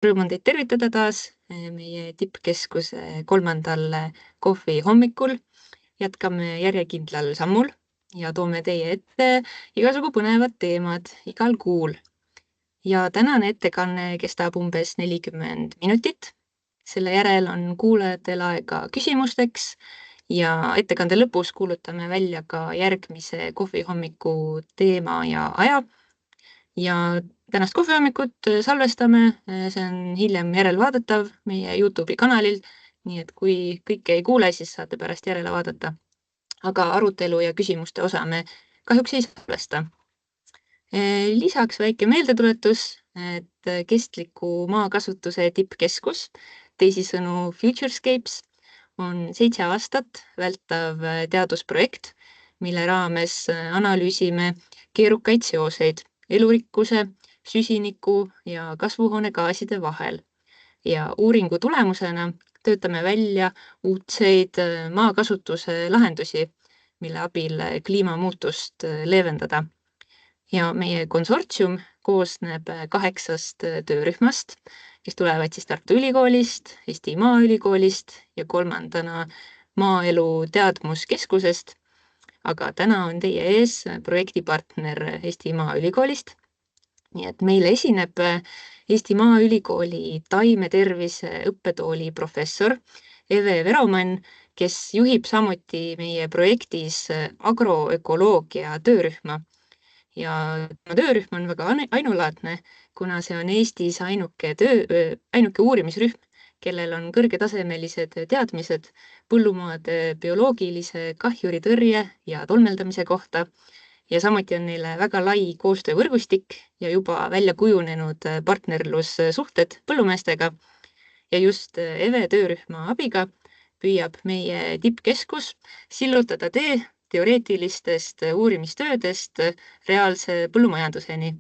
Rõõm on teid tervitada taas meie tippkeskuse 3. kohvi hommikul. Jätkame järjekindlal sammul ja toome teie ette igasugu põnevad teemad igal kuul. Ja tänane ettekanne kestab umbes 40 minutit. Selle järel on kuulajatel aega küsimusteks ja ettekande lõpus kuulutame välja ka järgmise kohvihommiku teema ja aja. Ja tänast kohvihommikut salvestame, see on hiljem järelvaadatav meie YouTube'i kanalil, nii et kui kõike ei kuule, siis saate pärast järele vaadata. Aga arutelu ja küsimuste osa me kahjuks ei salvesta. Lisaks väike meeldetuletus, et kestliku maakasutuse tippkeskus, teisisõnu Futurescapes, on 7 aastat vältav teadusprojekt, mille raames analüüsime keerukaid seoseid elurikkuse, süsiniku ja kasvuhoonegaaside vahel. Ja uuringu tulemusena töötame välja uudseid maakasutuse lahendusi, mille abil kliimamuutust leevendada. Ja meie konsortsium koosneb 8 töörühmast, kes tulevad siis Tartu Ülikoolist, Eesti Maaülikoolist ja 3. Maaelu Teadmuskeskusest. Aga täna on teie ees projektipartner Eesti Maaülikoolist. Nii et meile esineb Eesti Maaülikooli taimetervise õppetooli professor Eve Veromann, kes juhib samuti meie projektis agroökoloogia töörühma. Ja töörühm on väga ainulaadne, kuna see on Eestis ainuke uurimisrühm, kellel on kõrgetasemelised teadmised põllumaade bioloogilise kahjuritõrje ja tolmeldamise kohta. Ja samuti on neile väga lai koostöövõrgustik ja juba välja kujunenud partnerlussuhted põllumeestega. Ja just Eve töörühma abiga püüab meie tippkeskus sillutada tee teoreetilistest uurimistöödest reaalse põllumajanduseni.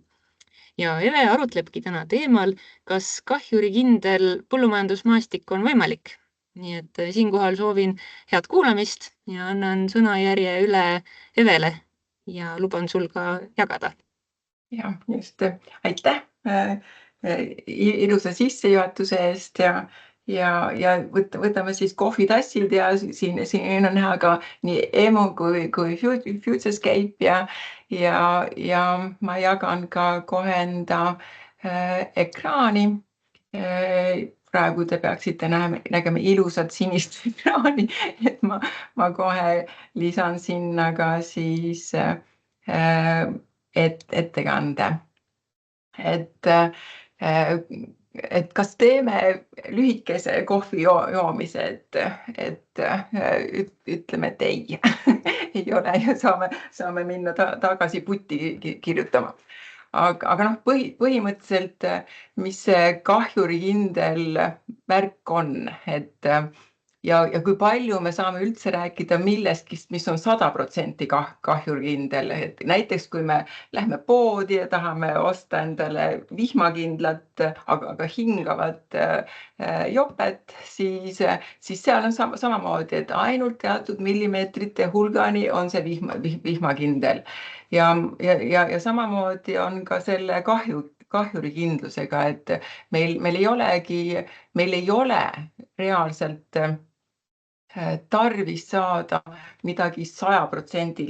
Ja Eve arutlebki täna teemal, kas kahjurikindel põllumajandusmaastik on võimalik. Nii et siinkohal soovin head kuulamist ja annan sõnajärje üle Evele ja luban sul ka jagada. Ja, just. Aitäh ilusa sissejuhatuse eest ja võtame siis kohvitassid ja siin on näha ka nii EMO kui Futurescape ja ma jagan ka kohe enda ekraani. Praegu te peaksite nägema ilusat sinist ekraani, et ma kohe lisan sinna ka siis ettekande. Et kas teeme lühikese kohvi joomise, et ütleme, et ei, ei ole ja saame minna tagasi putti kirjutama. Aga põhimõtteliselt, mis see kahjurikindel märk on, ja kui palju me saame üldse rääkida millestki, mis on 100% kahjurikindel. Näiteks kui me lähme poodi ja tahame osta endale vihmakindlat, aga hingavat jopet, siis seal on samamoodi, et ainult teatud millimeetrite hulgani on see vihmakindel. Ja samamoodi on ka selle kahjurikindlusega, et meil ei ole reaalselt tarvis saada midagi 100%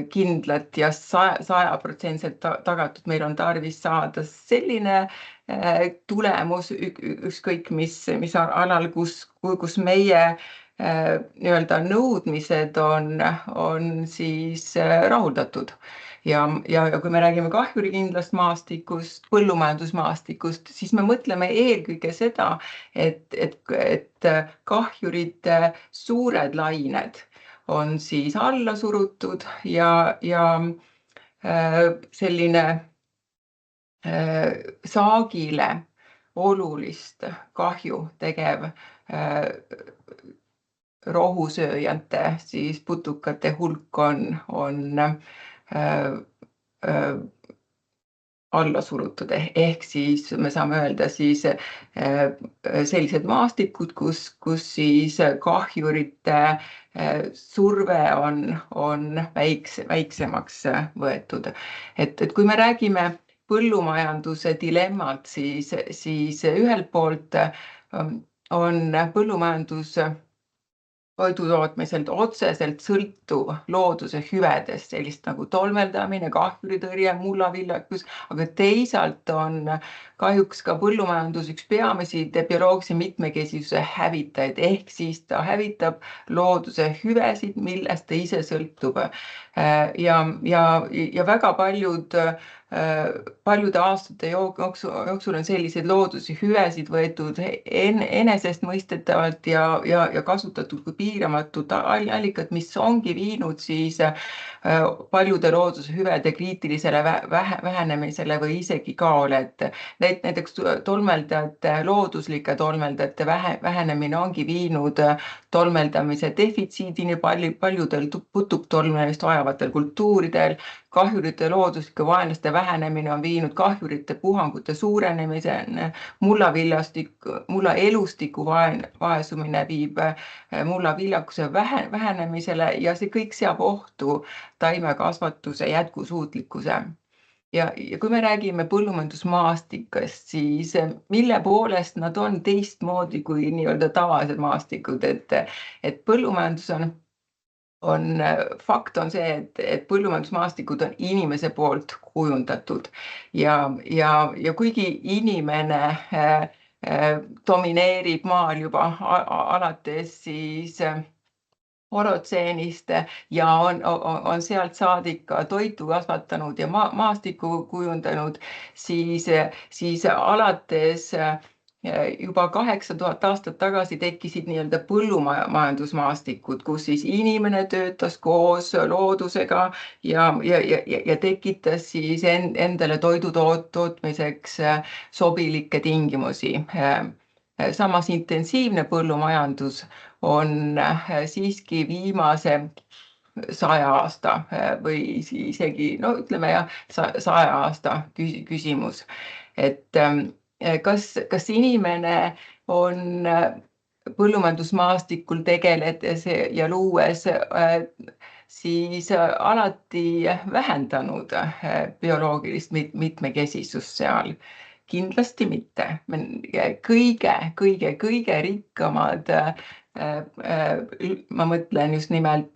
kindlat ja 100% tagatud. Meil on tarvis saada selline tulemus, ükskõik mis alal, kus meie nii-öelda nõudmised on siis rahuldatud. Ja kui me räägime kahjurikindlast maastikust, põllumajandusmaastikust, siis me mõtleme eelkõige seda, et kahjurite suured lained on siis alla surutud ja selline saagile olulist kahju tegev rohusööjate, siis putukate hulk on alla surutud, ehk siis me saame öelda siis sellised maastikud, kus siis kahjurite surve on väiksemaks võetud. Et kui me räägime põllumajanduse dilemmad, siis ühelt poolt on põllumajandus toidutootmisel otseselt sõltuv looduse hüvedest, sellist nagu tolmeldamine, kahjuritõrje, mullaviljakus, aga teisalt on kahjuks ka põllumajandus üks peamisi bioloogilise mitmekesisuse hävitajaid, ehk siis ta hävitab looduse hüvesid, millest ta ise sõltub. Ja väga paljude aastate jooksul on selliseid looduse hüvesid võetud enesestmõistetavalt ja kasutatud kui piiramatud allikad, mis ongi viinud siis paljude looduse hüvede kriitilisele vähenemisele või isegi kaole, et näiteks looduslike tolmeldajate vähenemine ongi viinud tolmeldamise defitsiidini paljudel putuktolmeldamist vajavatel kultuuridel. Kahjurite looduslike vaenlaste vähenemine on viinud kahjurite puhangute suurenemiseni, mulla elustiku vaesumine viib mullaviljakuse vähenemisele ja see kõik seab ohtu taimekasvatuse jätkusuutlikkuse. Ja kui me räägime põllumajandusmaastikest, siis mille poolest nad on teistmoodi kui nii-öelda tavalised maastikud, et põllumajandus fakt on see, et põllumajandusmaastikud on inimese poolt kujundatud ja kuigi inimene domineerib maal juba alates siis horotseenist ja on sealt saadik ka toitu kasvatanud ja maastikku kujundanud, siis alates juba 8000 aastat tagasi tekkisid nii-öelda põllumajandusmaastikud, kus siis inimene töötas koos loodusega ja tekitas siis endale toidu tootmiseks sobilikke tingimusi. Samas intensiivne põllumajandus on siiski viimase 100 aasta või isegi, no ütleme 100 aasta küsimus, et kas inimene on põllumajandusmaastikul tegeledes ja luues siis alati vähendanud bioloogilist mitmekesisust seal? Kindlasti mitte. Kõige rikkamad, ma mõtlen just nimelt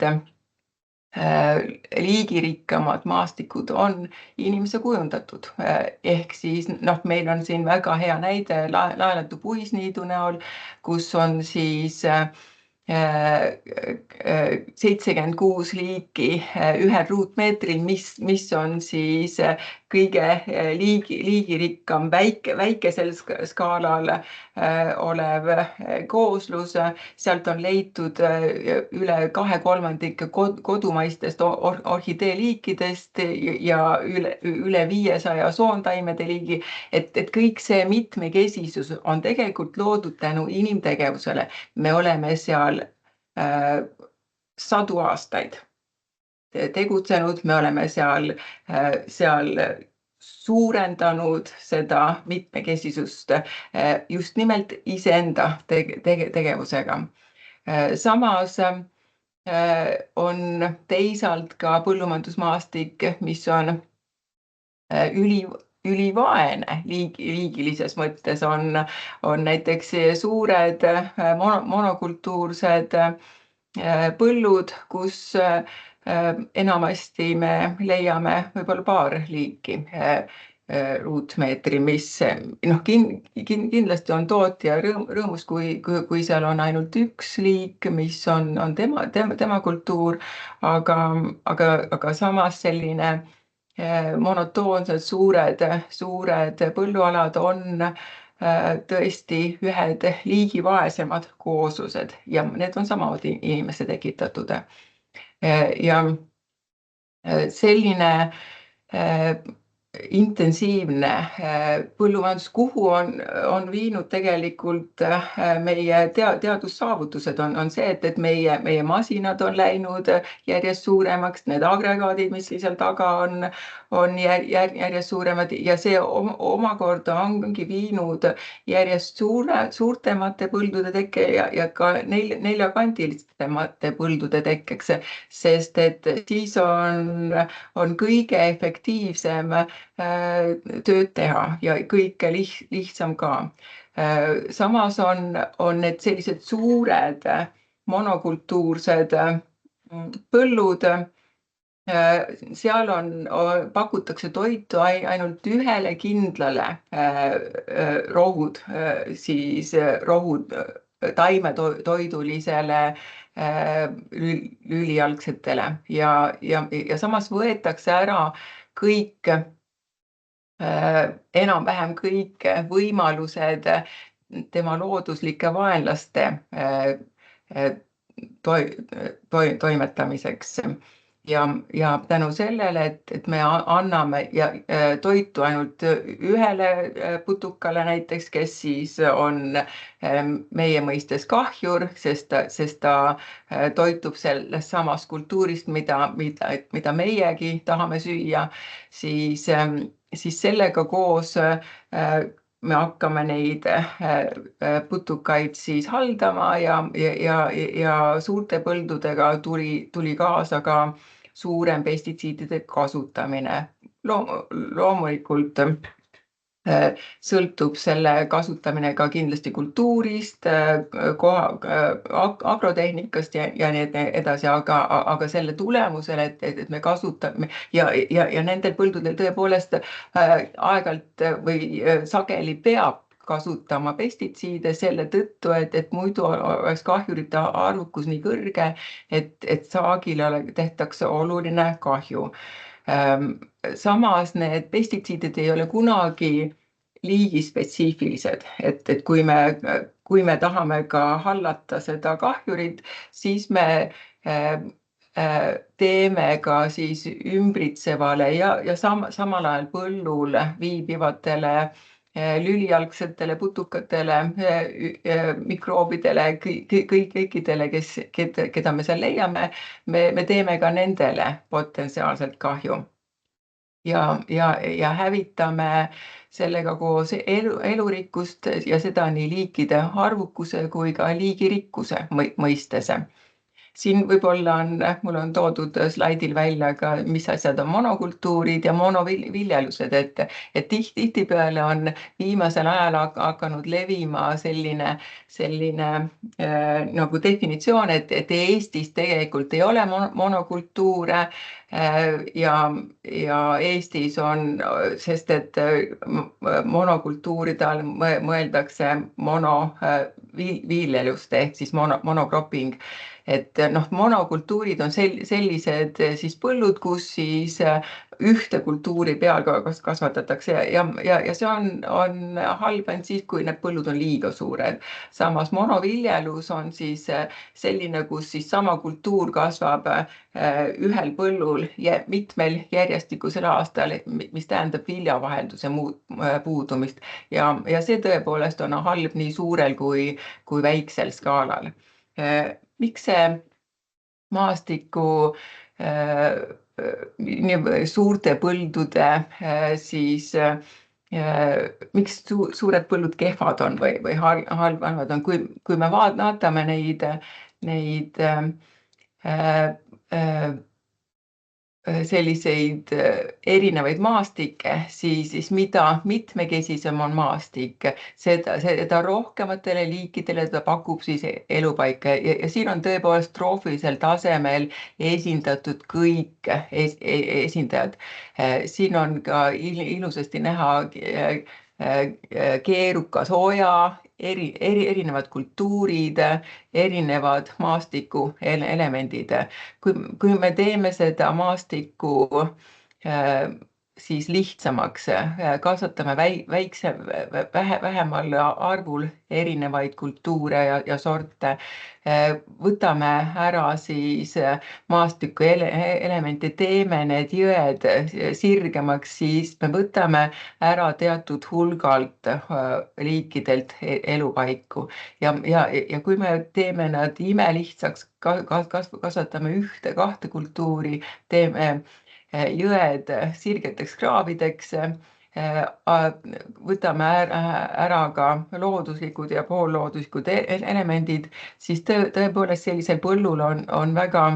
liigirikkamad maastikud on inimese kujundatud. Ehk siis meil on siin väga hea näide Laelatu puisniidu näol, kus on siis 76 liiki ühel ruutmeetril, mis on siis kõige liigirikkam väikesel skaalal olev kooslus. Sealt on leitud üle 2/3 kodumaistest orhideeliikidest ja üle 500 soontaimede liigi, et kõik see mitmekesisus on tegelikult loodud tänu inimtegevusele. Me oleme seal sadu aastaid tegutsenud, me oleme seal suurendanud seda mitmekesisust just nimelt iseenda tegevusega. Samas on teisalt ka põllumajandusmaastik, mis on ülivaene liigilises mõttes, on näiteks suured monokultuursed põllud, kus enamasti me leiame võib-olla paar liiki ruutmeetri, mis kindlasti on tootja rõõmus, kui seal on ainult üks liik, mis on tema kultuur, aga samas selline monotoonsed suured põllualad on tõesti ühed liigi vaesemad kooslused ja need on samamoodi inimese tekitatud. Ja selline intensiivne põllumajandus, kuhu on viinud tegelikult meie teadussaavutused, on see, et meie masinad on läinud järjest suuremaks, need agregaadid, mis seal taga on järjest suuremad ja see omakorda ongi viinud järjest suurtemate põldude tekke ja ka neljakandilisemate põldude tekkeks, sest et siis on kõige efektiivsem tööd teha ja kõike lihtsam ka. Samas on need sellised suured monokultuursed põllud, seal pakutakse toitu ainult ühele kindlale rohud taimetoidulisele lülijalgsetele ja samas võetakse ära kõik, enam-vähem kõik võimalused tema looduslike vaenlaste toimetamiseks. Ja tänu sellele, et me anname toitu ainult ühele putukale näiteks, kes siis on meie mõistes kahjur, sest ta toitub sellest samast kultuurist, mida meiegi tahame süüa, siis sellega koos me hakkame neid putukaid siis haldama ja suurte põldudega tuli kaasa ka suurem pestitsiidide kasutamine. Loomulikult sõltub selle kasutamine ka kindlasti kultuurist, agrotehnikast ja nii edasi, aga selle tulemusel, et me kasutame ja nendel põldudel tõepoolest aeg-ajalt või sageli peab kasutama pestitsiide selle tõttu, et muidu oleks kahjurite arvukus nii kõrge, et saagile tehtakse oluline kahju. Samas need pestitsiidid ei ole kunagi liigispetsiifilised, et kui me tahame ka hallata seda kahjurit, siis me teeme ka siis ümbritsevale ja samal ajal põllul viibivatele lülijalgsetele putukatele, mikroobidele, kõikidele, keda me seal leiame, me teeme ka nendele potentsiaalselt kahju. Ja hävitame sellega koos elurikkust ja seda nii liikide arvukuse kui ka liigirikkuse mõistes. Siin võib-olla mul on toodud slaidil välja ka, mis asjad on monokultuurid ja monoviljelused, et tihtipeale on viimasel ajal hakanud levima selline nagu definitsioon, et Eestis tegelikult ei ole monokultuure ja Eestis on, sest et monokultuuride all mõeldakse monoviljelust ehk siis monocropping. Et monokultuurid on sellised siis põllud, kus siis ühte kultuuri peal kasvatatakse ja see on halb ainult siis, kui need põllud on liiga suured. Samas monoviljelus on siis selline, kus siis sama kultuur kasvab ühel põllul mitmel järjestikusel aastal, mis tähendab viljavahelduse puudumist ja see tõepoolest on halb nii suurel kui väiksel skaalal. Miks see maastiku suurte põldude siis, miks suured põllud kehvad on või halvad on, kui me vaatame neid selliseid erinevaid maastikke, siis mida mitmekesisem on maastik, seda rohkematele liikidele ta pakub siis elupaika ja siin on tõepoolest troofilisel tasemel esindatud kõik esindajad. Siin on ka ilusasti näha keerukas oja, erinevad kultuurid, erinevad maastiku elemendid. Kui me teeme seda maastikku siis lihtsamaks, kasvatame vähemal arvul erinevaid kultuure ja sorte, võtame ära siis maastiku elemente, teeme need jõed sirgemaks, siis me võtame ära teatud hulgalt liikidelt elupaiku ja kui me teeme nad imelihtsaks, kasvatame ühte-kahte kultuuri, teeme jõed sirgeteks kraavideks, võtame ära ka looduslikud ja poollooduslikud elemendid, siis tõepoolest sellisel põllul on väga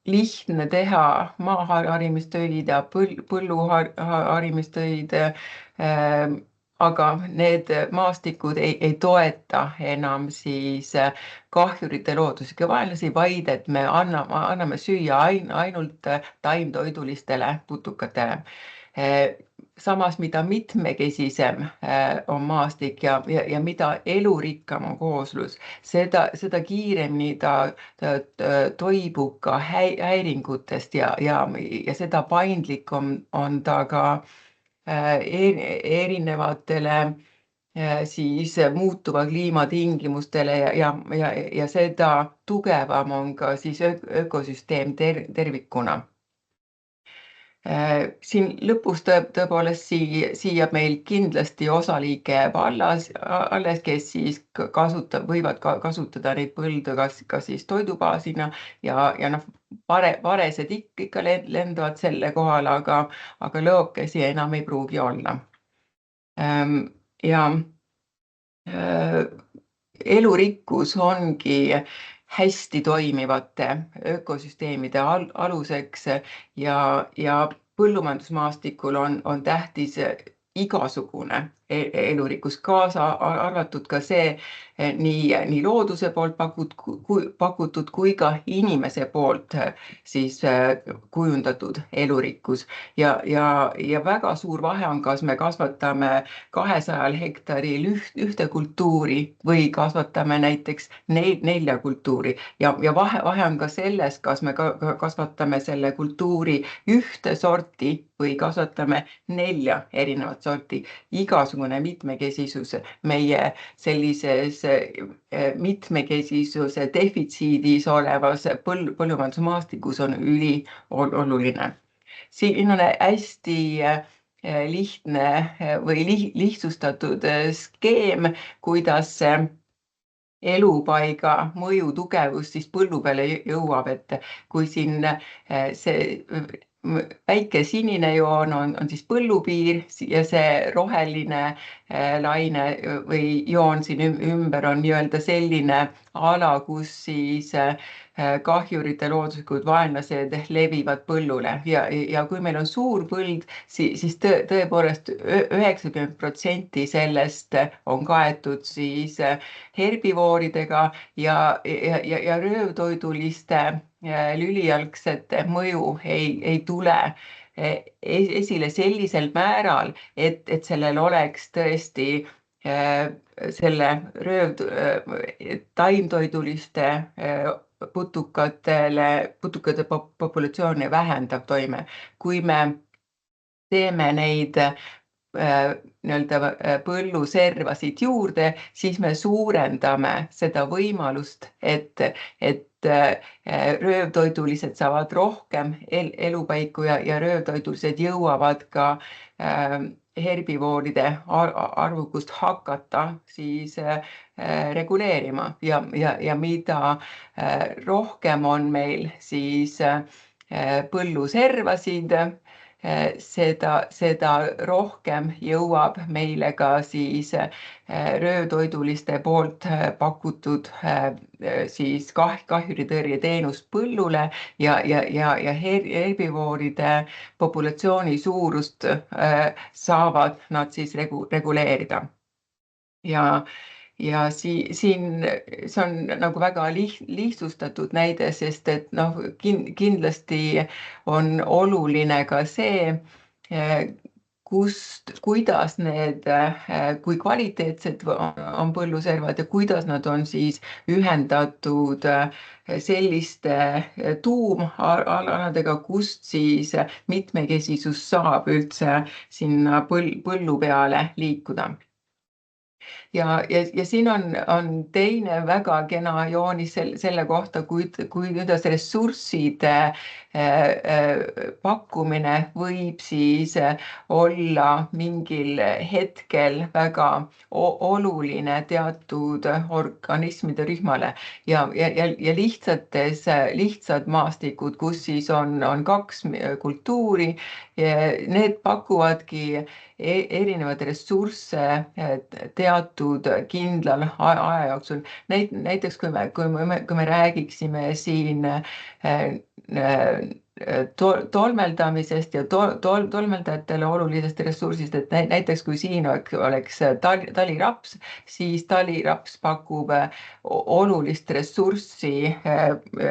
lihtne teha maaharimistöid ja põlluharimistöid, aga need maastikud ei toeta enam siis kahjurite looduslikke vaenlasi, vaid et me anname süüa ainult taimtoidulistele putukatele. Samas, mida mitmekesisem on maastik ja mida elurikkam on kooslus, seda kiiremini ta toibub ka häiringutest ja seda paindlikum on ta ka erinevatele siis muutuva kliimatingimustele ja seda tugevam on ka siis ökosüsteem tervikuna. Siin lõpus tõepoolest siia meil kindlasti osaliike jääb alles, kes siis võivad kasutada neid põldu kas siis toidubaasina ja noh, varesed ikka lendavad selle kohal, aga lõokesi enam ei pruugi olla. Ja elurikkus ongi hästi toimivate ökosüsteemide aluseks ja põllumajandusmaastikul on tähtis igasugune elurikkus, kaasa arvatud ka see nii looduse poolt pakutud kui ka inimese poolt siis kujundatud elurikkus ja väga suur vahe on, kas me kasvatame 200 hektaril ühte kultuuri või kasvatame näiteks 4 kultuuri ja vahe on ka selles, kas me kasvatame selle kultuuri ühte sorti või kasvatame 4 erinevat sorti. Igasugune mitmekesisus meie sellises mitmekesisuse defitsiidis olevas põllumajandusmaastikus on ülioluline. Siin on hästi lihtne või lihtsustatud skeem, kuidas elupaiga mõju tugevus siis põllu peale jõuab, et kui siin see väike sinine joon on siis põllupiir ja see roheline laine või joon siin ümber on nii-öelda selline ala, kus siis kahjurite looduslikud vaenlased levivad põllule ja kui meil on suur põld, siis tõepoolest 90% sellest on kaetud siis herbivooridega ja röövtoiduliste lülijalgsete mõju ei tule esile sellisel määral, et sellel oleks tõesti selle taimtoiduliste putukate populatsiooni vähendav toime. Kui me teeme neid nii-öelda põlluservasid juurde, siis me suurendame seda võimalust, et röövtoidulised saavad rohkem elupaiku ja röövtoidulised jõuavad ka herbivooride arvukust hakata siis reguleerima ja mida rohkem on meil siis põlluservasid, seda rohkem jõuab meile ka siis röövtoiduliste poolt pakutud siis kahjuritõrje teenust põllule ja herbivooride populatsiooni suurust saavad nad siis reguleerida. Ja siin see on nagu väga lihtsustatud näide, sest et noh, kindlasti on oluline ka see, kuidas need, kui kvaliteetsed on põlluservad ja kuidas nad on siis ühendatud selliste tuumaladega, kust siis mitmekesisus saab üldse sinna põllu peale liikuda. Ja siin on teine väga kena joonis selle kohta, kuidas ressursside pakkumine võib siis olla mingil hetkel väga oluline teatud organismide rühmale ja lihtsad maastikud, kus siis on 2 kultuuri, need pakuvadki erinevaid ressursse teatud kindlal aja jooksul. Näiteks kui me räägiksime siin tolmeldamisest ja tolmeldajatele olulisest ressursist, et näiteks kui siin oleks taliraps, siis taliraps pakub olulist ressurssi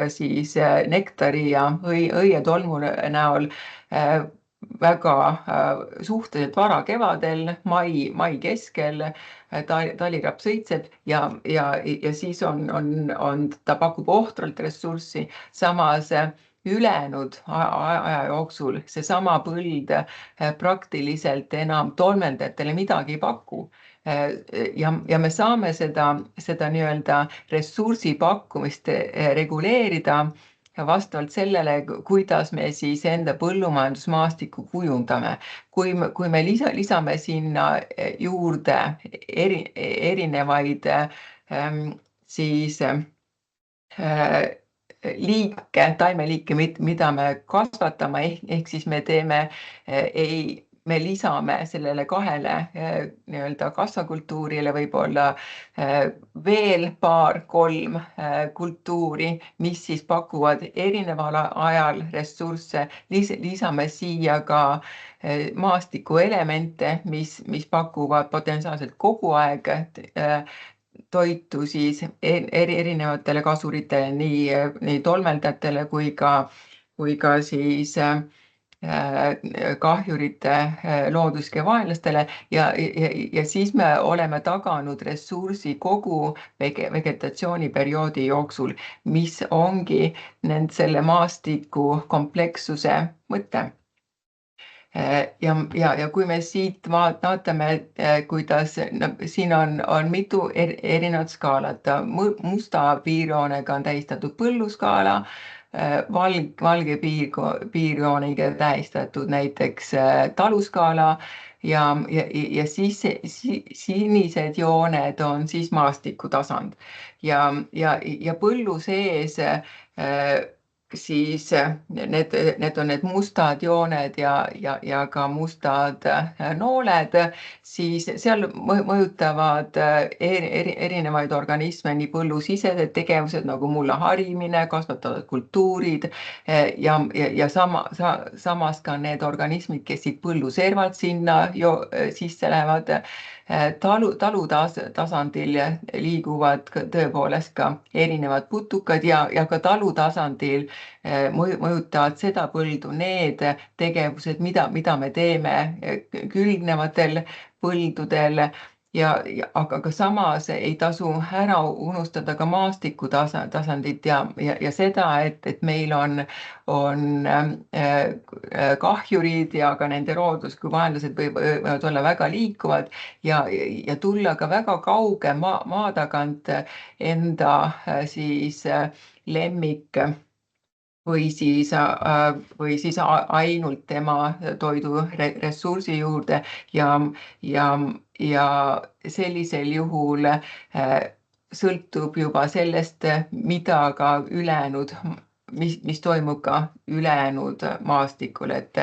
siis nektari ja õietolmu näol väga suhteliselt vara kevadel, mai keskel taliraps õitseb ja siis ta pakub ohtralt ressurssi, samas ülejäänud aja jooksul seesama põld praktiliselt enam tolmeldajatele midagi ei paku. Ja me saame seda nii-öelda ressursi pakkumist reguleerida vastavalt sellele, kuidas me siis enda põllumajandusmaastikku kujundame. Kui me lisame sinna juurde erinevaid siis taimeliike, mida me kasvatame, ehk siis me lisame sellele kahele nii-öelda kasvakultuurile võib-olla veel paar-kolm kultuuri, mis siis pakuvad erineval ajal ressursse, lisame siia ka maastiku elemente, mis pakuvad potentsiaalselt kogu aeg toitu siis erinevatele kasuritele, nii tolmeldajatele kui ka siis kahjurite looduslike vaenlastele ja siis me oleme taganud ressursi kogu vegetatsiooniperioodi jooksul, mis ongi selle maastiku komplekssuse mõte. Ja kui me siit vaatame, kuidas siin on mitu erinevat skaalat, musta piirjoonega on tähistatud põlluskaala, valge piirjooniga tähistatud näiteks taluskaala ja siis sinised jooned on siis maastikutasand ja põllu sees siis need on need mustad jooned ja ka mustad nooled, siis seal mõjutavad erinevaid organisme, nii põllusisesed tegevused nagu mulla harimine, kasvatavad kultuurid ja samas ka need organismid, kes siit põlluservalt sinna sisse lähevad. Talutasandil liiguvad tõepoolest ka erinevad putukad ja ka talutasandil mõjutavad seda põldu need tegevused, mida me teeme külgnevatel põldudel aga ka samas ei tasu ära unustada ka maastiku tasandit ja seda, et meil on kahjurid ja ka nende loodus, kui vaenlased võivad olla väga liikuvad ja tulla ka väga kauge maa tagant enda siis lemmik või siis ainult tema toiduressursi juurde ja sellisel juhul sõltub juba sellest, mida ka ülejäänud, mis toimub ka ülejäänud maastikul, et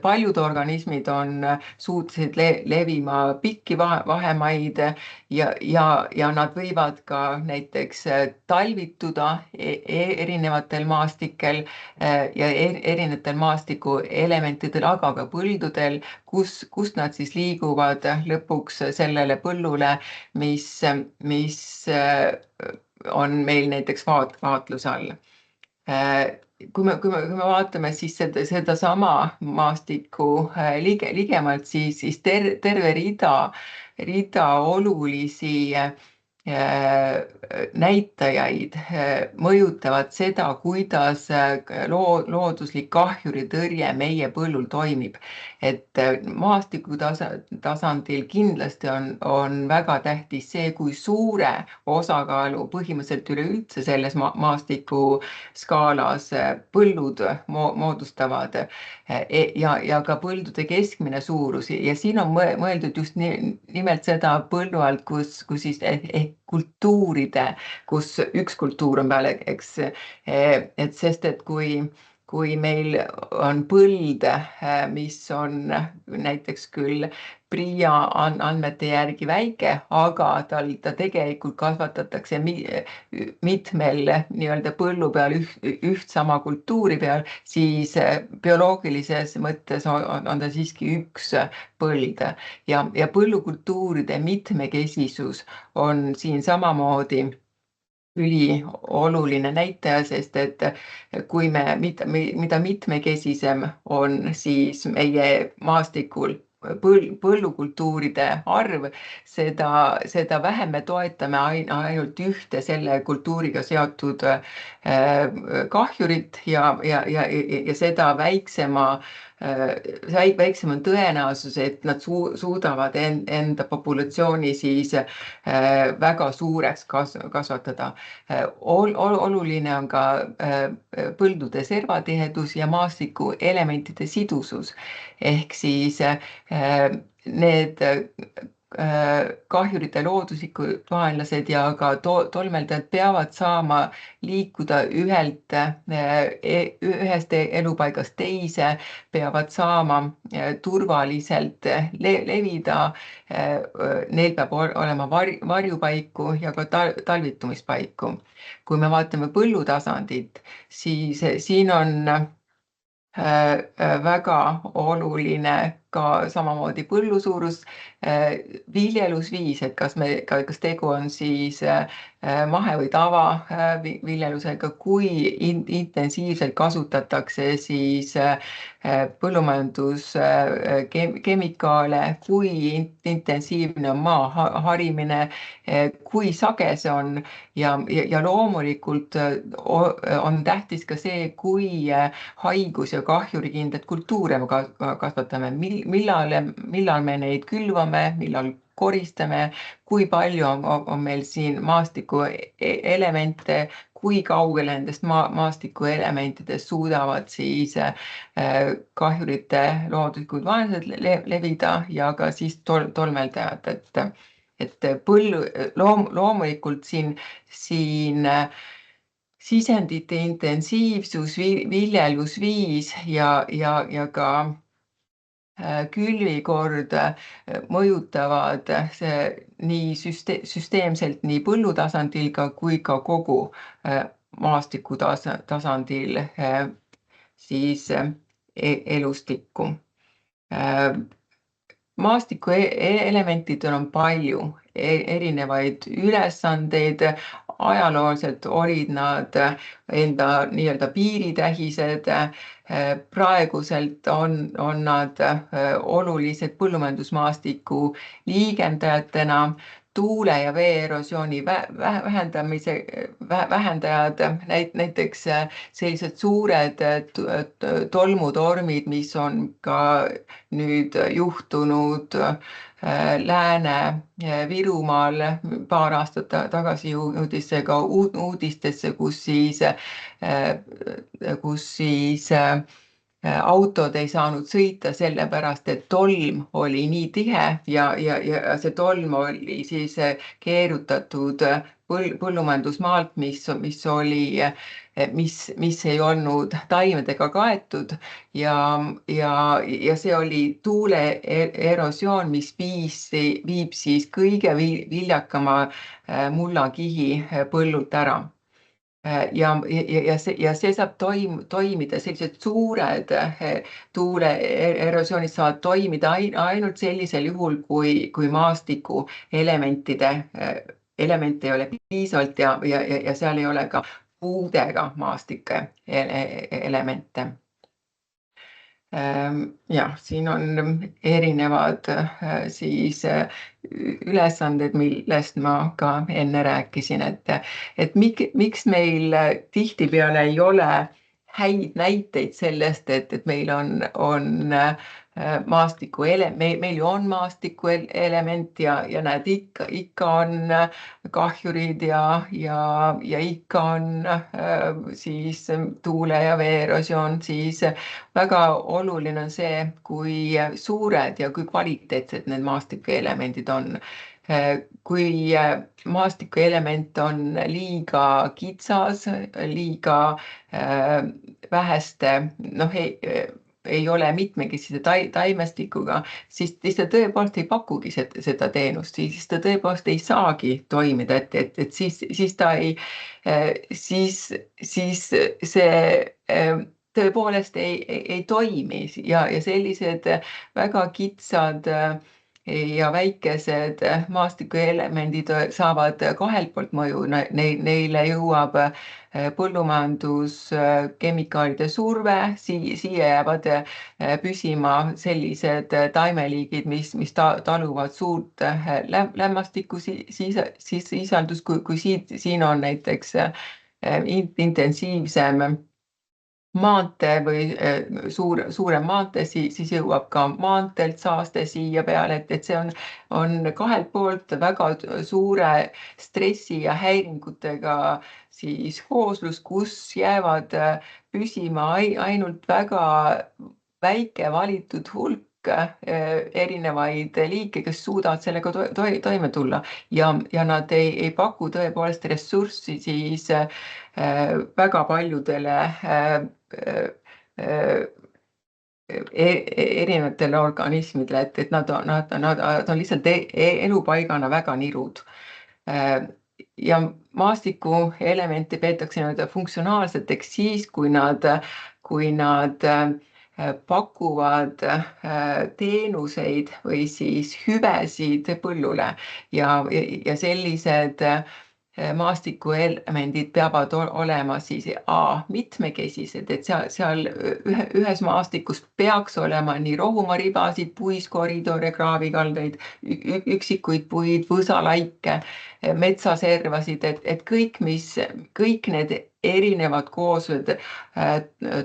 paljud organismid on suutelised levima pikki vahemaid ja nad võivad ka näiteks talvituda erinevatel maastikel ja erinevatel maastiku elementidel, aga ka põldudel, kust nad siis liiguvad lõpuks sellele põllule, mis on meil näiteks vaatluse all. Kui me vaatame siis sedasama maastikku ligemalt, siis terve rida olulisi näitajaid mõjutavad seda, kuidas looduslik kahjuritõrje meie põllul toimib. Et maastiku tasandil kindlasti on väga tähtis see, kui suure osakaalu põhimõtteliselt üleüldse selles maastiku skaalas põllud moodustavad ja ka põldude keskmine suurus ja siin on mõeldud just nimelt seda põllu alt, kus siis kultuuride, kus üks kultuur on peale, eks, et sest, et kui kui meil on põld, mis on näiteks küll PRIA andmete järgi väike, aga ta tegelikult kasvatatakse mitmel nii-öelda põllu peal üht sama kultuuri peal, siis bioloogilises mõttes on ta siiski üks põld ja põllukultuuride mitmekesisus on siin samamoodi ülioluline näitaja, sest et kui mida mitmekesisem on siis meie maastikul põllukultuuride arv, seda vähem me toetame ainult ühte selle kultuuriga seotud kahjurit ja seda väiksem on tõenäosus, et nad suudavad enda populatsiooni siis väga suureks kasvatada. Oluline on ka põldude servatihedus ja maastiku elementide sidusus ehk siis need kahjurite looduslikud vaenlased ja ka tolmeldajad peavad saama liikuda ühest elupaigast teise, peavad saama turvaliselt levida, neil peab olema varjupaiku ja ka talvitumispaiku. Kui me vaatame põllutasandit, siis siin on väga oluline ka samamoodi põllu suurus, viljelusviis, et kas tegu on siis mahe- või tavaviljelusega, kui intensiivselt kasutatakse siis põllumajanduskemikaale, kui intensiivne on maa harimine, kui sage see on ja loomulikult on tähtis ka see, kui haigus- ja kahjurikindlad kultuure me kasvatame, millal me neid külvame, millal koristame, kui palju on meil siin maastiku elemente, kui kaugele nendest maastiku elementidest suudavad siis kahjurite looduslikud vaenlased levida ja ka siis tolmeldajad, et loomulikult siin sisendite intensiivsus, viljelusviis ja ka külvikord mõjutavad nii süsteemselt nii põllutasandil kui ka kogu maastiku tasandil siis elustikku. Maastiku elementidel on palju erinevaid ülesandeid, ajalooliselt olid nad enda nii-öelda piiritähised, praeguselt on nad olulised põllumajandusmaastiku liigendajatena, tuule- ja vee-erosiooni vähendajad, näiteks sellised suured tolmutormid, mis on ka nüüd juhtunud Lääne-Virumaal paar aastat tagasi jõudis see ka uudistesse, kus siis autod ei saanud sõita sellepärast, et tolm oli nii tihe ja see tolm oli siis keerutatud põllumajandusmaalt, mis ei olnud taimedega kaetud ja see oli tuule-erosioon, mis viib siis kõige viljakama mullakihi põllult ära. Ja see saab toimida, sellised suured tuule-erosioonid saavad toimida ainult sellisel juhul, kui maastiku elemente ei ole piisavalt ja seal ei ole ka puudega maastike elemente. Jah, siin on erinevad siis ülesanded, millest ma ka enne rääkisin, et miks meil tihtipeale ei ole häid näiteid sellest, et meil on meil ju on maastiku element ja näed, ikka on kahjurid ja ikka on siis tuule- ja veeerosioon, siis väga oluline on see, kui suured ja kui kvaliteetsed need maastikuelemendid on. Kui maastikuelement on liiga kitsas, liiga väheste, ei ole mitmekesise taimestikuga, siis ta tõepoolest ei pakugi seda teenust, siis ta tõepoolest ei saagi toimida, et siis ta ei, siis see tõepoolest ei toimi ja sellised väga kitsad ja väikesed maastikuelemendid saavad kahelt poolt mõju, neile jõuab põllumajanduskemikaalide surve, siia jäävad püsima sellised taimeliigid, mis taluvad suurt lämmastiku sisaldust, kui siin on näiteks intensiivsem maantee või suurem maantee, siis jõuab ka maanteelt saaste siia peale, et see on kahelt poolt väga suure stressi ja häiringutega siis kooslus, kus jäävad püsima ainult väga väike valitud hulk erinevaid liike, kes suudavad sellega toime tulla ja nad ei paku tõepoolest ressurssi siis väga paljudele erinevatele organismidele, et nad on lihtsalt elupaigana väga nirud. Ja maastikuelemente peetakse funktsionaalseteks siis, kui nad pakuvad teenuseid või siis hüvesid põllule ja sellised maastikuelemendid peavad olema siis mitmekesised, et seal ühes maastikus peaks olema nii rohumaribasid, puiskoridore, kraavikaldeid, üksikuid puid, võsalaike, metsaservasid, et kõik need erinevad kooslused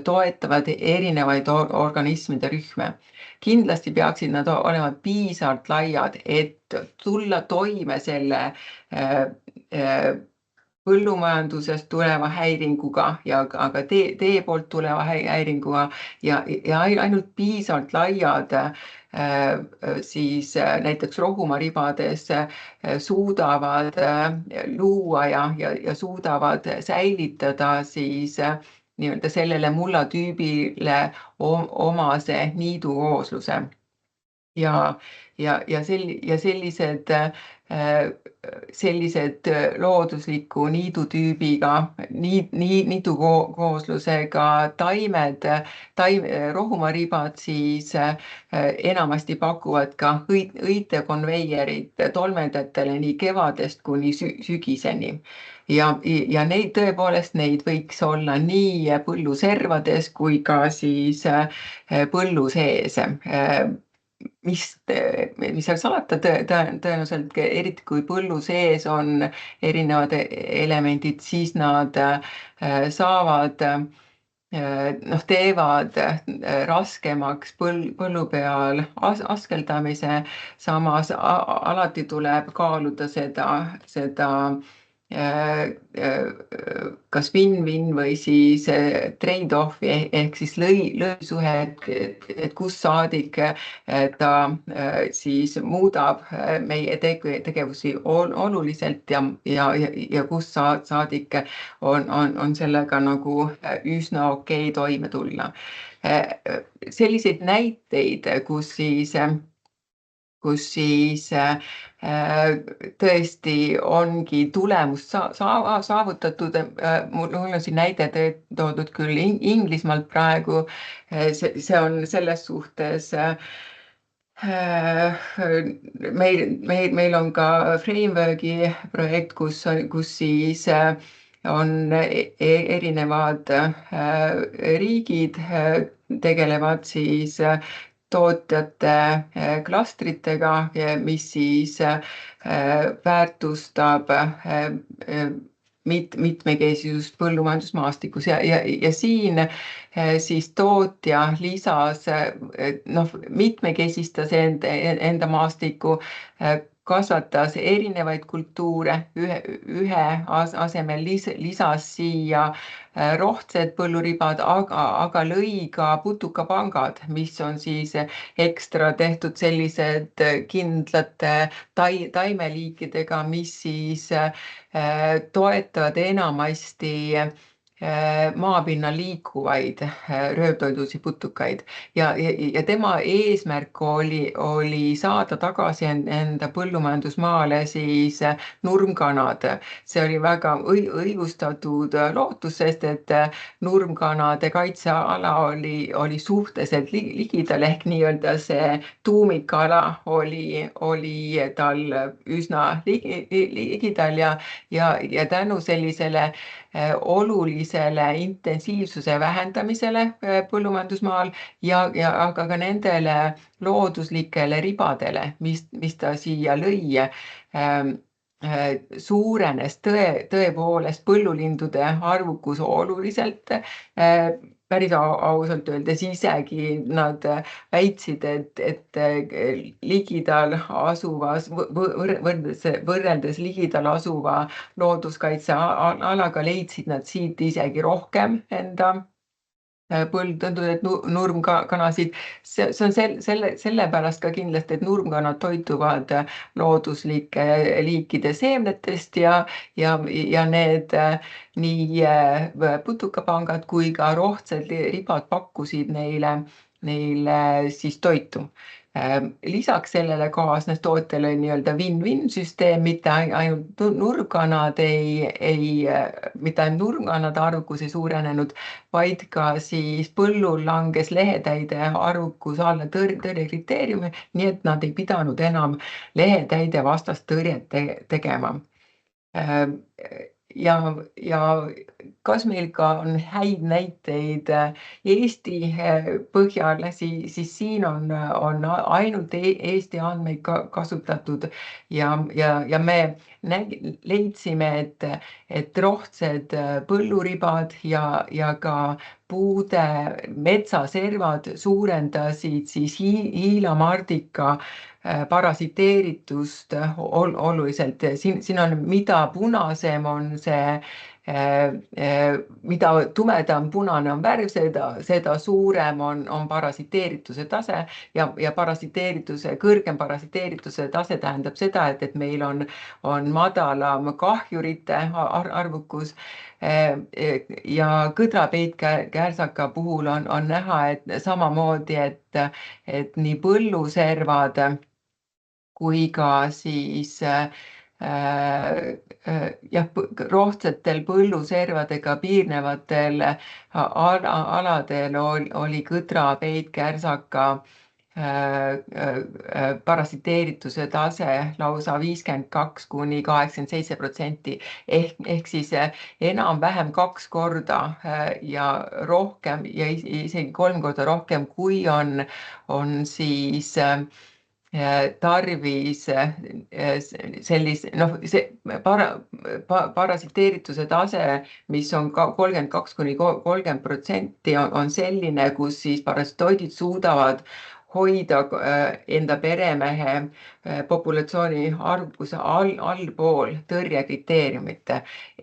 toetavad erinevaid organismide rühme. Kindlasti peaksid nad olema piisavalt laiad, et tulla toime selle põllumajandusest tuleva häiringuga ja ka tee poolt tuleva häiringuga ja ainult piisavalt laiad siis näiteks rohumaribades suudavad luua ja suudavad säilitada siis nii-öelda sellele mullatüübile omase niidukoosluse. Ja sellised loodusliku niidutüübiga, niidukooslusega rohumaribad siis enamasti pakuvad ka õitekonveierit tolmeldajatele nii kevadest kuni sügiseni. Ja neid võiks olla nii põlluservades kui ka siis põllu sees. Mis seal salata, tõenäoliselt eriti kui põllu sees on erinevad elemendid, siis nad saavad teevad raskemaks põllu peal askeldamise, samas alati tuleb kaaluda seda kas win-win või siis trade-off'i ehk siis lõisuhe, et kus saadik ta siis muudab meie tegevusi oluliselt ja kus saadik on sellega nagu üsna okei toime tulla. Selliseid näiteid, kus siis tõesti ongi tulemust saavutatud. Mul on siin näide toodud küll Inglismaalt praegu. See on selles suhtes meil on ka Frameworki projekt, kus siis on erinevad riigid tegelevad siis tootjate klastritega, mis siis väärtustab mitmekesisust põllumajandusmaastikus ja siin siis tootja lisas, mitmekesistas enda maastikku, kasvatas erinevaid kultuure, ühe asemel lisas siia rohtsed põlluribad, aga lõi ka putukapangad, mis on siis ekstra tehtud sellised kindlate taimeliikidega, mis siis toetavad enamasti maapinnal liikuvaid röövtoidusid putukaid ja tema eesmärk oli saada tagasi enda põllumajandusmaale siis nurmkanad. See oli väga õigustatud lootus, sest et nurmkanade kaitseala oli suhteliselt ligidal ehk nii-öelda see tuumikala oli tal üsna ligidal ja tänu sellisele olulisele intensiivsuse vähendamisele põllumajandusmaal aga ka nendele looduslikele ribadele, mis ta siia lõi, suurenes tõepoolest põllulindude arvukus oluliselt. Päris ausalt öeldes isegi nad väitsid, et ligidal asuvas, võrreldes ligidal asuva looduskaitsealaga leidsid nad siit isegi rohkem enda põldõndunud nurmkanasid. See on sellepärast ka kindlasti, et nurmkanad toituvad looduslike liikide seemnetest ja need nii putukapangad kui ka rohtsed ribad pakkusid neile siis toitu. Lisaks sellele kaasnes tootele nii-öelda win-win süsteem, mitte ainult nurmkanade arvukus ei suurenenud, vaid ka siis põllul langes lehetäide arvukus alla tõrjekriteeriumi, nii et nad ei pidanud enam lehetäide vastast tõrjet tegema. Ja kas meil ka on häid näiteid Eesti põhjal, siis siin on ainult Eesti andmeid kasutatud ja me leidsime, et rohtsed põlluribad ja ka puude metsaservad suurendasid siis hiilamardika parasiteeritust oluliselt. Siin on, mida punasem on see, mida tumedam punane on värv, seda suurem on parasiteerituse tase ja kõrgem parasiteerituse tase tähendab seda, et meil on madalam kahjurite arvukus ja kõdrapeitkärsaka puhul on näha, et samamoodi, et nii põlluservad kui ka siis rohtsetel põlluservadega piirnevatel aladel oli kõdrapeitkärsaka parasiteerituse tase lausa 52–87% ehk siis enam-vähem 2 korda ja rohkem ja isegi 3 korda rohkem, kui on siis tarvis sellise, see parasiteerituse tase, mis on 32–30% on selline, kus siis parasitoidid suudavad hoida enda peremehe populatsiooni arvukuse allpool tõrjekriteeriumit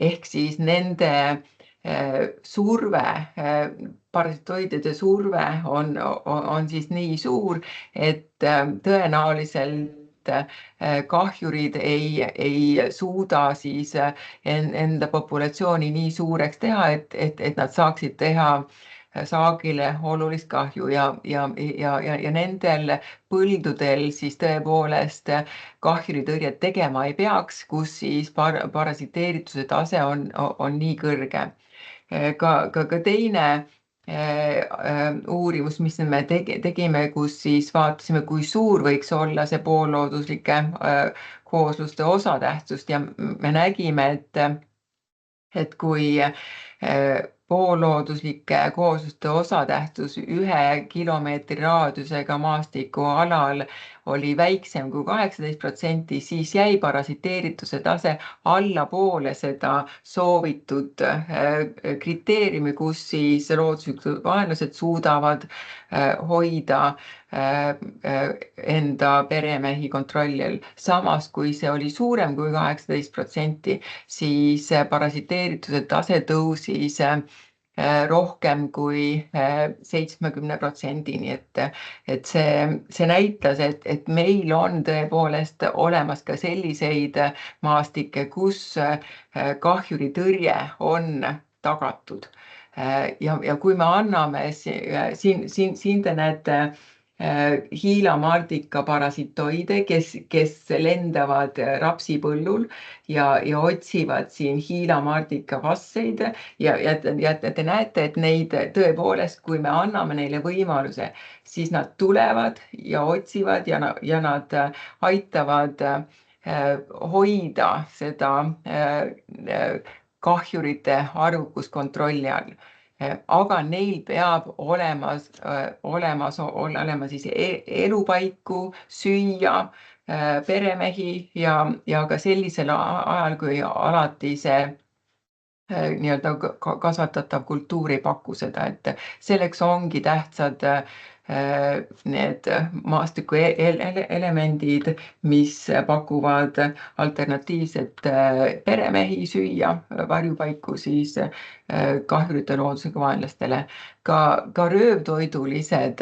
ehk siis nende surve, parasitoidide surve on siis nii suur, et tõenäoliselt kahjurid ei suuda siis enda populatsiooni nii suureks teha, et nad saaksid teha saagile olulist kahju ja nendel põldudel siis tõepoolest kahjuritõrjet tegema ei peaks, kus siis parasiteerituse tase on nii kõrge. Ka teine uurimus, mis me tegime, kus siis vaatasime, kui suur võiks olla see poollooduslike koosluste osatähtsust ja me nägime, et kui poollooduslike koosluste osatähtsus 1 kilomeetri raadiusega maastikualal oli väiksem kui 18%, siis jäi parasiteerituse tase allapoole seda soovitud kriteeriumi, kus siis looduslikud vaenlased suudavad hoida enda peremehi kontrolli all. Samas, kui see oli suurem kui 18%, siis parasiteerituse tase tõusis rohkem kui 70%-ni, et see näitas, et meil on tõepoolest olemas ka selliseid maastikke, kus kahjuritõrje on tagatud. Ja kui me anname siin te näete hiilamardika parasitoide, kes lendavad rapsipõllul ja otsivad siin hiilamardika vasseid ja te näete, et neid tõepoolest, kui me anname neile võimaluse, siis nad tulevad ja otsivad ja nad aitavad hoida seda kahjurite arvukust kontrolli all. Aga neil peab olema siis elupaiku, süüa, peremehi ja ka sellisel ajal, kui alati see nii-öelda kasvatatav kultuur ei paku seda, et selleks ongi tähtsad need maastiku elemendid, mis pakuvad alternatiivset peremehi, süüa, varjupaiku siis kahjurite loodusega vaenlastele. Ka röövtoidulised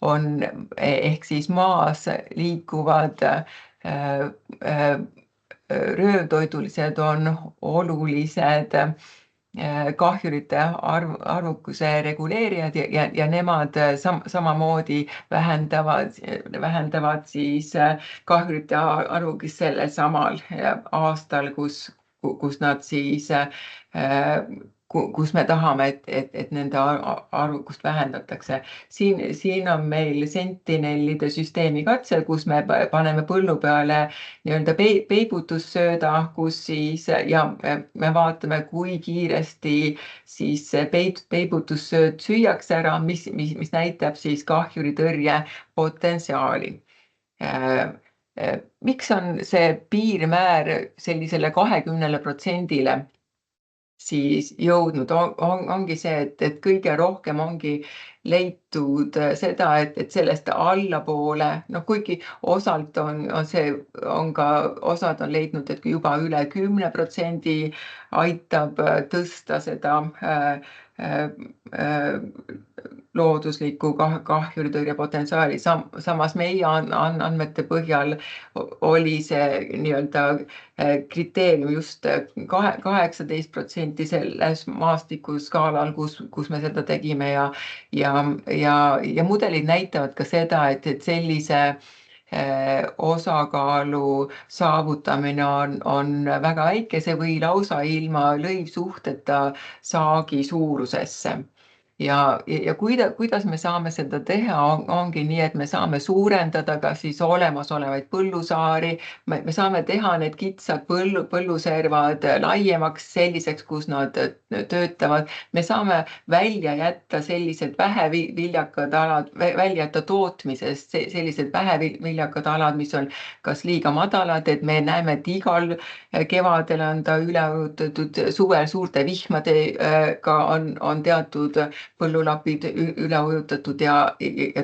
on ehk siis maas liikuvad röövtoidulised on olulised kahjurite arvukuse reguleerijad ja nemad samamoodi vähendavad siis kahjurite arvukust sellel samal aastal, kus nad siis kus me tahame, et nende arvukust vähendatakse. Siin on meil sentinellide süsteemi katse, kus me paneme põllu peale nii-öelda peibutussööda, kus siis ja me vaatame, kui kiiresti siis peibutussööt süüakse ära, mis näitab siis kahjuritõrje potentsiaali. Miks on see piirmäär sellisele 20%-le siis jõudnud, ongi see, et kõige rohkem ongi leitud seda, et sellest allapoole, kuigi osalt osad on leidnud, et juba üle 10% aitab tõsta seda loodusliku kahjuritõrje potentsiaali. Samas meie andmete põhjal oli see nii-öelda kriteerium just 18% selles maastikuskaalal, kus me seda tegime ja mudelid näitavad ka seda, et sellise osakaalu saavutamine on väga väikese või lausa ilma lõivsuhteta saagi suurusesse. Ja kuidas me saame seda teha, ongi nii, et me saame suurendada ka siis olemasolevaid põllusaari, me saame teha need kitsad põlluservad laiemaks selliseks, kus nad töötavad, me saame välja jätta sellised väheviljakad alad, välja jätta tootmisest sellised väheviljakad alad, mis on kas liiga madalad, et me näeme, et igal kevadel on ta üle ujutatud, suvel suurte vihmadega on teatud põllulapid üle ujutatud ja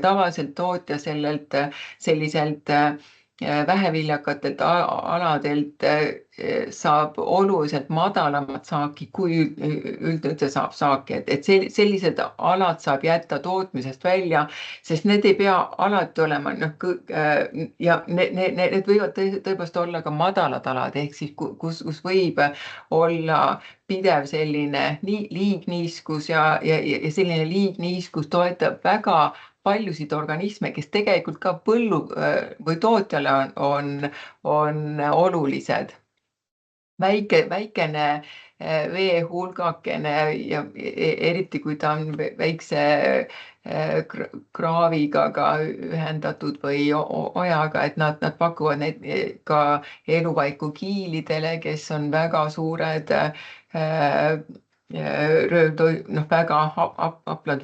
tavaliselt tootja selliselt väheviljakatelt aladelt saab oluliselt madalamat saaki, kui üldse saab saaki, et sellised alad saab jätta tootmisest välja, sest need ei pea alati olema, ja need võivad tõepoolest olla ka madalad alad, ehk siis kus võib olla pidev selline liigniiskus ja selline liigniiskus toetab väga paljusid organisme, kes tegelikult ka põllu või tootjale on olulised. Väikene veehulgakene ja eriti kui ta on väikse kraaviga ka ühendatud või ojaga, et nad pakuvad neid ka elupaiku kiilidele, kes on väga suured väga haplad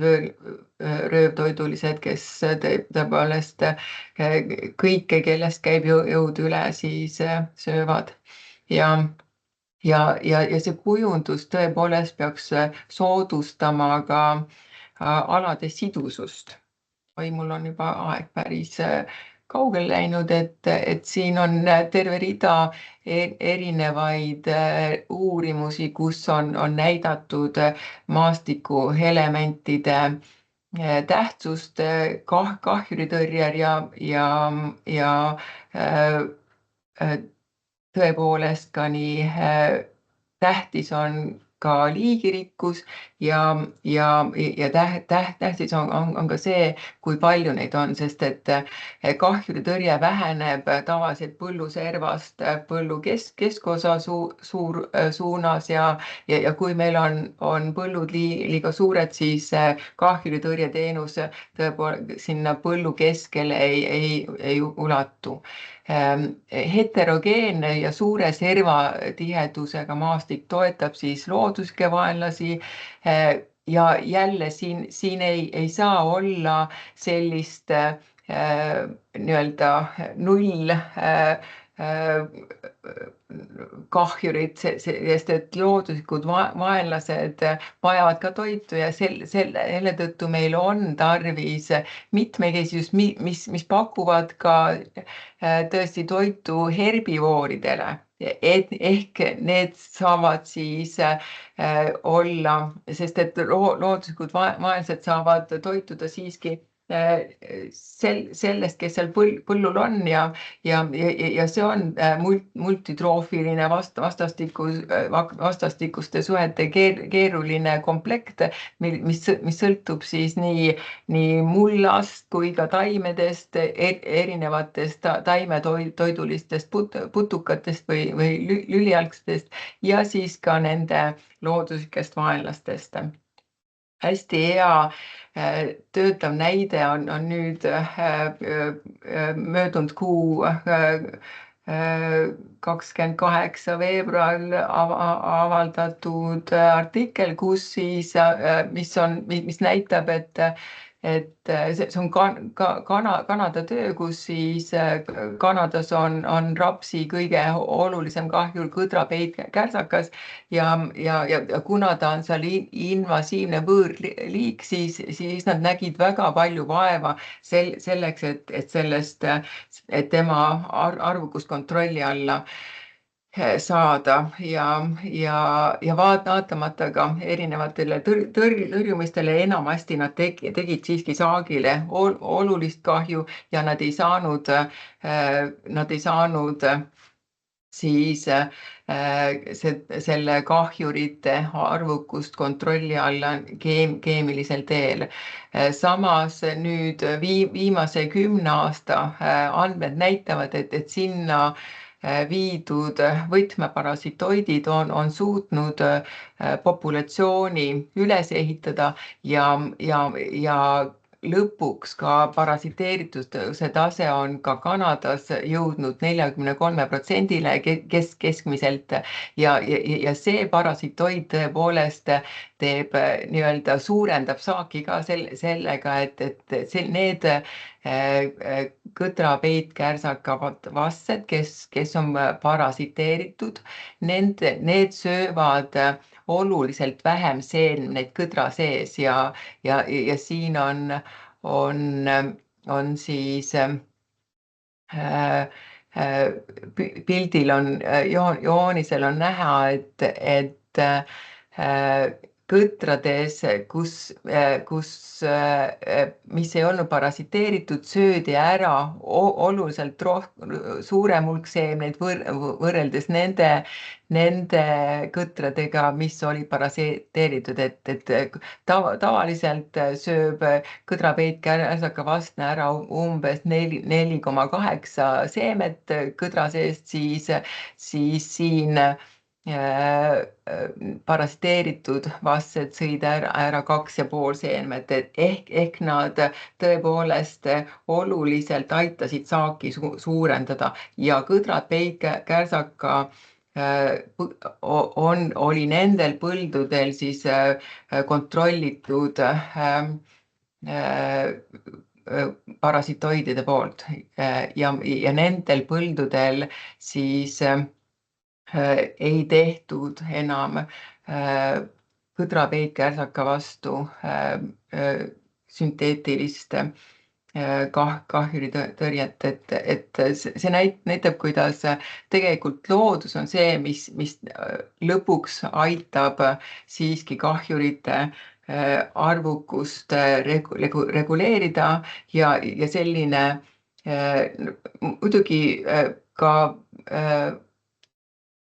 röövtoidulised, kes tõepoolest kõike, kellest käib jõud üle, siis söövad. Ja see kujundus tõepoolest peaks soodustama ka alade sidusust. Oi, mul on juba aeg päris kaugele läinud, et siin on terve rida erinevaid uurimusi, kus on näidatud maastiku elementide tähtsust kahjuritõrjel ja tõepoolest ka nii tähtis on ka liigirikkus ja tähtis on ka see, kui palju neid on, sest et kahjuritõrje väheneb tavaliselt põlluservast põllu keskosa suunas ja kui meil on põllud liiga suured, siis kahjuritõrjeteenus tõepoolest sinna põllu keskele ei ulatu. Heterogeenne ja suure servatihedusega maastik toetab siis looduslikke vaenlasi ja jälle siin ei saa olla sellist nii-öelda null kahjurid, sest et looduslikud vaenlased vajavad ka toitu ja selle tõttu meil on tarvis mitmekesisust, mis pakuvad ka tõesti toitu herbivooridele. Ehk need saavad siis olla, sest et looduslikud vaenlased saavad toituda siiski sellest, kes seal põllul on ja see on multitroofiline vastastikuste suhete keeruline komplekt, mis sõltub siis nii mullast kui ka taimedest, erinevatest taimetoidulistest putukatest või lülialgstest ja siis ka nende looduslikest vaenlastest. Hästi hea töötav näide on nüüd möödunud kuu 28. veebruaril avaldatud artikkel, kus siis, mis näitab, et see on Kanada töö, kus siis Kanadas on rapsi kõige olulisem kahjur kõdrapeitkärsakas ja kuna ta on seal invasiivne võõrliik, siis nad nägid väga palju vaeva selleks, et tema arvukust kontrolli alla saada ja vaatamata ka erinevatele tõrjumistele enamasti nad tegid siiski saagile olulist kahju ja nad ei saanud siis selle kahjurite arvukust kontrolli alla keemilisel teel. Samas nüüd viimase 10 aasta andmed näitavad, et sinna viidud võtmeparasitoidid on suutnud populatsiooni üles ehitada ja lõpuks ka parasiteerituse tase on ka Kanadas jõudnud 43%-le keskmiselt ja see parasitoid tõepoolest teeb nii-öelda suurendab saaki ka sellega, et need kõdrapeitkärsaga vassed, kes on parasiteeritud, need söövad oluliselt vähem seemneid kõdra sees ja siin on siis pildil joonisel on näha, et kõtrades, mis ei olnud parasiteeritud, söödi ära oluliselt suurem hulk seemneid võrreldes nende kõtradega, mis olid parasiteeritud, et tavaliselt sööb kõdrapeitkärsaga vastne ära umbes 4,8 seemet kõdra seest, siis siin parasiteeritud vastsed sõid ära 2,5 seemet, ehk nad tõepoolest oluliselt aitasid saaki suurendada ja kõdrapeitkärsaga oli nendel põldudel siis kontrollitud parasitoidide poolt ja nendel põldudel siis ei tehtud enam kõdrapeitkärsaka vastu sünteetilist kahjuritõrjet, et see näitab, kuidas tegelikult loodus on see, mis lõpuks aitab siiski kahjurite arvukust reguleerida ja selline muidugi ka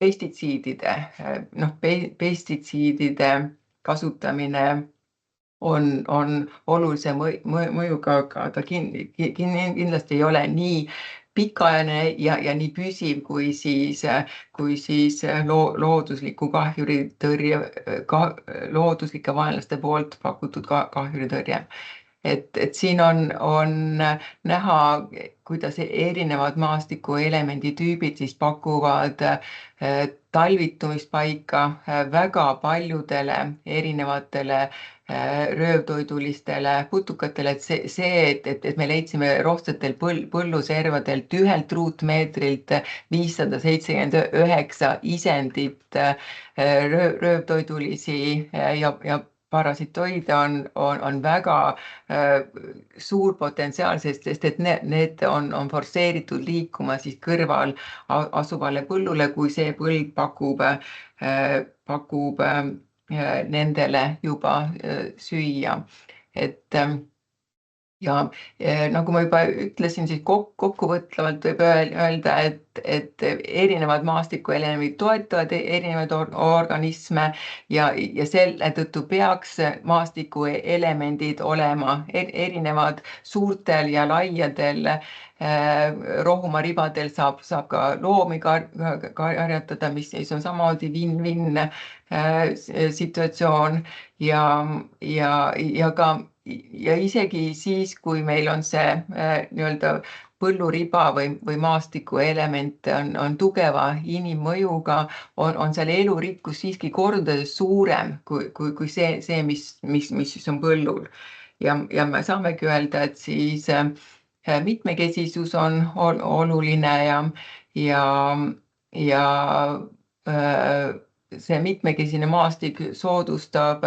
pestitsiidide kasutamine on olulise mõjuga, aga kindlasti ei ole nii pikaajaline ja nii püsiv kui siis loodusliku kahjuritõrje, looduslike vaenlaste poolt pakutud kahjuritõrje. Et siin on näha, kuidas erinevad maastikuelemenditüübid siis pakuvad talvitumispaika väga paljudele erinevatele röövtoidulistele putukatele, et et me leidsime rohtsatel põlluservadelt 1 ruutmeetrilt 579 isendit röövtoidulisi ja parasitoide on väga suur potentsiaal, sest et need on forsseeritud liikuma siis kõrval asuvale põllule, kui see põld pakub nendele juba süüa. Ja nagu ma juba ütlesin, siis kokkuvõtvalt võib öelda, et erinevad maastikuelemendid toetavad erinevaid organisme ja selle tõttu peaks maastikuelemendid olema erinevad. Suurtel ja laiadel rohumaaribadel saab ka loomi karjatada, mis on samamoodi win-win situatsioon ja isegi siis, kui meil on see nii-öelda põlluriba või maastikuelement on tugeva inimmõjuga, on seal elurikkus siiski kordades suurem kui see, mis on põllul. Ja me saamegi öelda, et siis mitmekesisus on oluline ja see mitmekesine maastik soodustab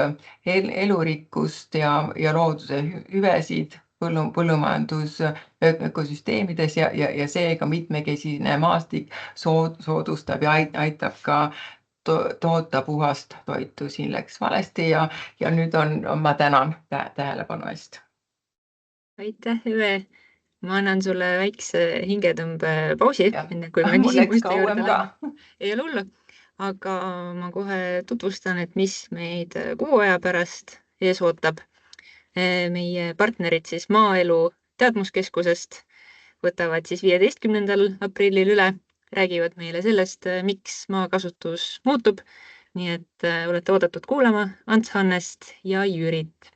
elurikkust ja looduse hüvesid põllumajandus ökosüsteemides ja seega mitmekesine maastik soodustab ja aitab ka toota puhast toitu. Siin läks valesti ja nüüd ma tänan tähelepanu eest. Aitäh, Üve! Ma annan sulle väikse hingetõmbepausi, enne kui me Mul läks küsimuste juurde kauem ka. läheme. Ei ole hullu, aga ma kohe tutvustan, et mis meid kuu aja pärast ees ootab. Meie partnerid siis Maaelu Teadmuskeskusest võtavad siis 15. aprillil üle, räägivad meile sellest, miks maakasutus muutub. Nii et olete oodatud kuulama Ants Hannest ja Jürit.